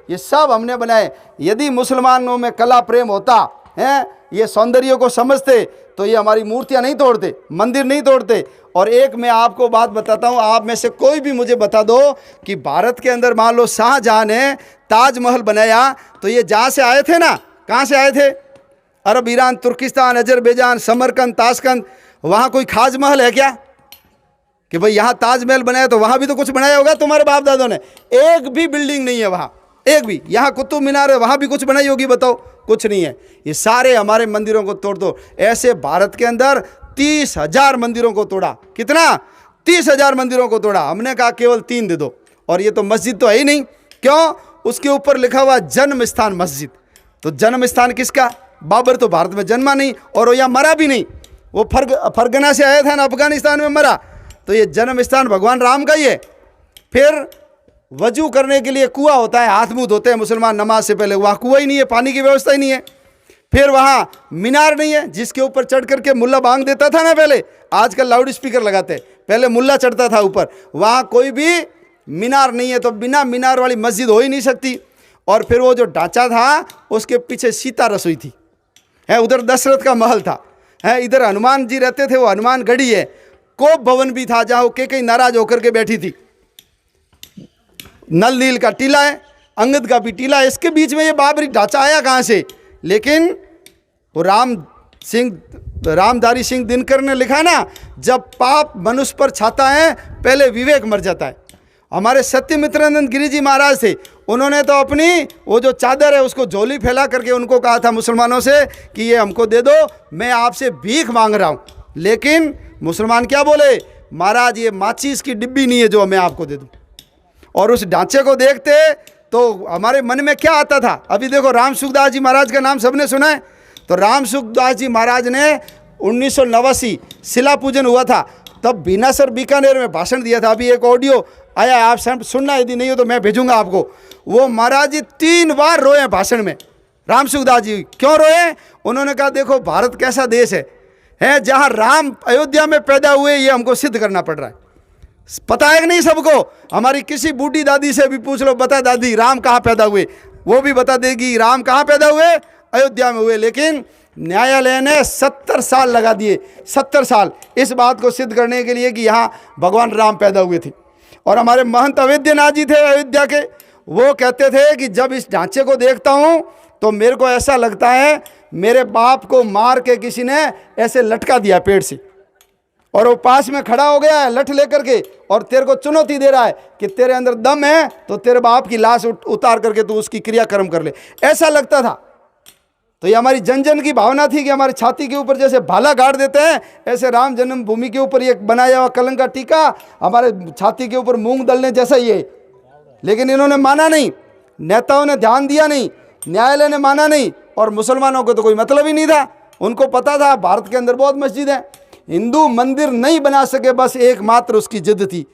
ये सब हमने बनाए। यदि मुसलमानों में कला प्रेम होता है, ये सौंदर्य को समझते, तो ये हमारी मूर्तियां नहीं तोड़ते, मंदिर नहीं तोड़ते। और एक मैं आपको बात बताता हूँ, आप में से कोई भी मुझे बता दो कि भारत के अंदर मान लो शाहजहां ने ताजमहल बनाया, तो ये जहाँ से आए थे ना, कहाँ से आए थे? अरब, ईरान, तुर्किस्तान, अजरबैजान, समरकंद, ताशकंद। वहाँ कोई खाज महल है क्या कि भाई यहाँ ताजमहल बनाया? तो वहाँ भी तो कुछ बनाया होगा तुम्हारे बाप दादों ने। एक भी बिल्डिंग नहीं है वहाँ, एक भी। यहाँ कुतुब मीनार है, वहाँ भी कुछ बनाई होगी? बताओ, कुछ नहीं है। ये सारे हमारे मंदिरों को तोड़ दो। ऐसे भारत के अंदर 30,000 मंदिरों को तोड़ा। कितना? 30,000 मंदिरों को तोड़ा। हमने कहा केवल 3 दे दो। और ये तो मस्जिद तो है ही नहीं। क्यों? उसके ऊपर लिखा हुआ जन्म स्थान मस्जिद। तो जन्म स्थान किसका? बाबर तो भारत में जन्मा नहीं और वो यहाँ मरा भी नहीं। वो फरगना से आया था ना, अफगानिस्तान में मरा। तो ये जन्म स्थान भगवान राम का ही है। फिर वजू करने के लिए कुआं होता है, हाथ मुंह धोते हैं मुसलमान नमाज से पहले, वहाँ कुआं ही नहीं है, पानी की व्यवस्था ही नहीं है। फिर वहाँ मीनार नहीं है जिसके ऊपर चढ़ करके मुल्ला बांग देता था ना पहले, आजकल लाउड स्पीकर लगाते हैं, पहले मुल्ला चढ़ता था ऊपर। वहाँ कोई भी मीनार नहीं है, तो बिना मीनार वाली मस्जिद हो ही नहीं सकती। और फिर वो जो ढांचा था उसके पीछे सीता रसोई थी, है उधर दशरथ का महल था, है इधर हनुमान जी रहते थे, वो हनुमान गढ़ी है। कोप भवन भी था जहाँ वो कई नाराज होकर के बैठी थी। नल नील का टीला है, अंगद का भी टीला है। इसके बीच में ये बाबरी ढांचा आया कहाँ से? लेकिन वो रामधारी सिंह दिनकर ने लिखा ना, जब पाप मनुष्य पर छाता है पहले विवेक मर जाता है। हमारे सत्यमित्रानंद गिरी जी महाराज थे, उन्होंने तो अपनी वो जो चादर है उसको झोली फैला करके उनको कहा था मुसलमानों से कि ये हमको दे दो, मैं आपसे भीख मांग रहा हूँ। लेकिन मुसलमान क्या बोले? महाराज ये माचिस की डिब्बी नहीं है जो मैं आपको दे दूँ। और उस ढांचे को देखते तो हमारे मन में क्या आता था? अभी देखो राम सुखदास जी महाराज का नाम सबने सुना है। तो राम सुखदास जी महाराज ने 1989 शिला पूजन हुआ था, तब बीनासर बीकानेर में भाषण दिया था। अभी एक ऑडियो आया है, आप सुनना, यदि नहीं हो तो मैं भेजूंगा आपको। वो महाराज जी 3 बार रोए भाषण में। राम सुखदास जी क्यों रोए? उन्होंने कहा देखो भारत कैसा देश है जहाँ राम अयोध्या में पैदा हुए, ये हमको सिद्ध करना पड़ रहा है। पता है कि नहीं सबको? हमारी किसी बूढ़ी दादी से भी पूछ लो, बता दादी राम कहाँ पैदा हुए, वो भी बता देगी राम कहाँ पैदा हुए, अयोध्या में हुए। लेकिन न्यायालय ने 70 साल लगा दिए, 70 साल इस बात को सिद्ध करने के लिए कि यहाँ भगवान राम पैदा हुए थे। और हमारे महंत अवैद्यनाथ जी थे अयोध्या के, वो कहते थे कि जब इस ढांचे को देखता हूँ तो मेरे को ऐसा लगता है मेरे बाप को मार के किसी ने ऐसे लटका दिया पेड़ से, और वो पास में खड़ा हो गया है लठ लेकर के, और तेरे को चुनौती दे रहा है कि तेरे अंदर दम है तो तेरे बाप की लाश उतार करके तू उसकी क्रियाकर्म कर ले। ऐसा लगता था। तो ये हमारी जन जन की भावना थी कि हमारी छाती के ऊपर जैसे भाला गाड़ देते हैं, ऐसे राम जन्मभूमि के ऊपर ये बनाया हुआ कलंक का टीका हमारे छाती के ऊपर मूंग दलने जैसा ही है। लेकिन इन्होंने माना नहीं, नेताओं ने ध्यान दिया नहीं, न्यायालय ने माना नहीं, और मुसलमानों को तो कोई मतलब ही नहीं था। उनको पता था भारत के अंदर बहुत मस्जिद है, हिंदू मंदिर नहीं बना सके, बस एकमात्र उसकी जिद थी।